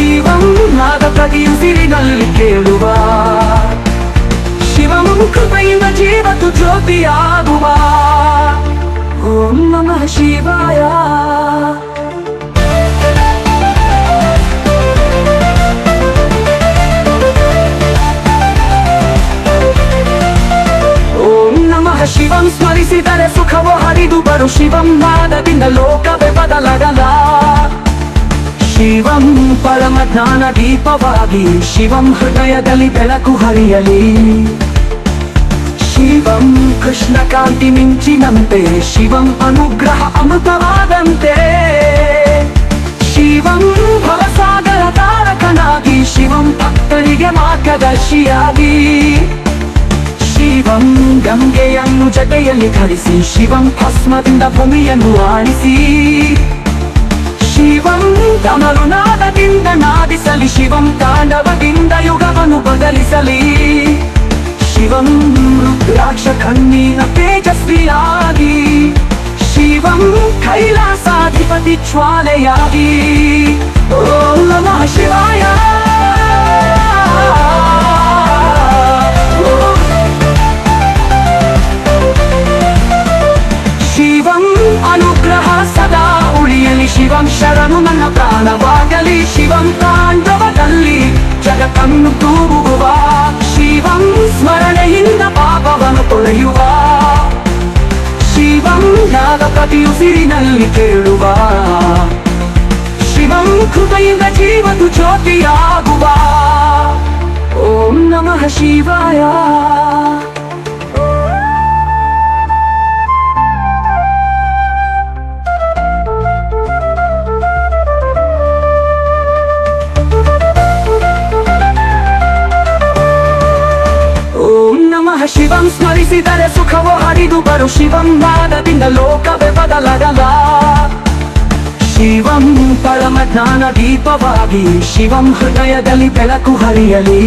ಶಿವಂ ನಾದ ಪ್ರತಿಯುಸಿರಿನಲ್ಲಿ ಕೇಳುವ ಶಿವಂ ಕೃಪೆಯಿಂದ ಜೀವತ್ತು ಜ್ಯೋತಿಯಾಗುವ. ಓಂ ನಮಃ ಶಿವಾಯ. ಓಂ ನಮಃ ಶಿವಂ ಸ್ಮರಿಸಿದರೆ ಸುಖವೋ ಹರಿದು ಬರು. ಶಿವಂ ನಾದದಿಂದ ಲೋಕವೇ ಬದಲಾಗಲ. ಶಿವಂ ಪರಮ ಜ್ಞಾನ ದೀಪವಾಗಿ ಶಿವಂ ಹೃದಯದಲ್ಲಿ ಬೆಳಕು ಹರಿಯಲಿ. ಶಿವಂ ಕೃಷ್ಣ ಕಾಂತಿ ಮಿಂಚಿನಂತೆ ಶಿವಂ ಅನುಗ್ರಹ ಅಮೃತವಾದಂತೆ. ಶಿವಂ ಭವಸಾಗರ ತಾರಕನಾಗಿ ಶಿವಂ ಭಕ್ತರಿಗೆ ಮಾರ್ಗದರ್ಶಿಯಾಗಿ. ಶಿವಂ ಗಂಗೆಯನ್ನು ಜಟೆಯಲ್ಲಿ ಧರಿಸಿ ಶಿವಂ ಭಸ್ಮದಿಂದ ಭೂಮಿಯನ್ನು ಆಡಿಸಿ. ಶಿವಂ ತಮರುನಾದದಿಂದ ನಾದಿಸಲಿ. ಶಿವಂ ತಾಂಡವದಿಂದ ಯುಗವನ್ನು ಬದಲಿಸಲಿ. ಶಿವಂ ರುದ್ರಾಕ್ಷ ಕಣ್ಣಿನ ತೇಜಸ್ವಿಯಾಗಿ. ಶಿವಂ ಕೈಲಾಸಾಧಿಪತಿ ಜ್ವಾಲೆಯಾಗಿ. ಓಂ ನಮಃ ಶಿವಾಯ. ಶಿವಂ ಅನುಗ್ರಹ ಸದಾ ಉಳಿಯಲಿ. ಶಿವಂ ಶರಣು ನನ್ನ ಪ್ರಾಣವಾಗಲಿ. ಶಿವಂ ತಾಂಡವದಲ್ಲಿ ಜಗತ್ತನ್ನು ತೂಗುವ. ಶಿವಂ ಸ್ಮರಣೆಯಿಂದ ಪಾಪವನ್ನು ತೊಳೆಯುವ. ಶಿವಂ ನಾದ ಪ್ರತಿಯುಸಿರಿನಲ್ಲಿ ಕೇಳುವ. ಶಿವಂ ಕೃಪೆಯಿಂದ ಜೀವತ್ತು ಜ್ಯೋತಿಯಾಗುವ. ಓಂ ನಮಃ ಶಿವಾಯ. ಶಿವಂ ಸ್ಮರಿಸಿದರೆ ಸುಖವೋ ಹರಿದು ಬರು. ಶಿವಂ ನಾದದಿಂದ ಲೋಕವೇ ಬದಲಾಗಲ. ಶಿವಂ ಪರಮ ಜ್ಞಾನ ದೀಪವಾಗಿ ಶಿವಂ ಹೃದಯದಲ್ಲಿ ಬೆಳಕು ಹರಿಯಲಿ.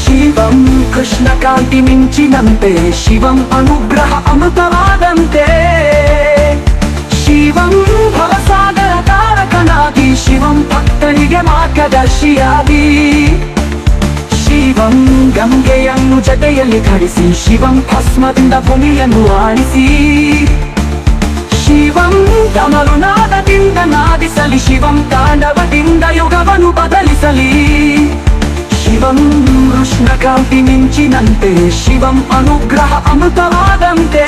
ಶಿವಂ ಕೃಷ್ಣ ಕಾಂತಿ ಮಿಂಚಿನಂತೆ ಶಿವಂ ಅನುಗ್ರಹ ಅಮೃತವಾದಂತೆ. ಶಿವಂ ಭವಸಾಗರ ತಾರಕನಾಗಿ ಶಿವಂ ಭಕ್ತರಿಗೆ ಮಾರ್ಗದರ್ಶಿಯಾಗಿ. ಶಿವಂ ಗಂಗೆಯನ್ನು ಜಟೆಯಲ್ಲಿ ಧರಿಸಿ ಶಿವಂ ಭಸ್ಮದಿಂದ ಭೂಮಿಯನ್ನು ಆಡಿಸಿ. ಶಿವಂ ತಮರುನಾದದಿಂದ ನಾದಿಸಲಿ. ಶಿವಂ ತಾಂಡವದಿಂದ ಯುಗವನ್ನು ಬದಲಿಸಲಿ. ಶಿವಂ ಕೃಷ್ಣ ಕಾಂತಿ ಮಿಂಚಿನಂತೆ ಶಿವಂ ಅನುಗ್ರಹ ಅಮೃತವಾದಂತೆ.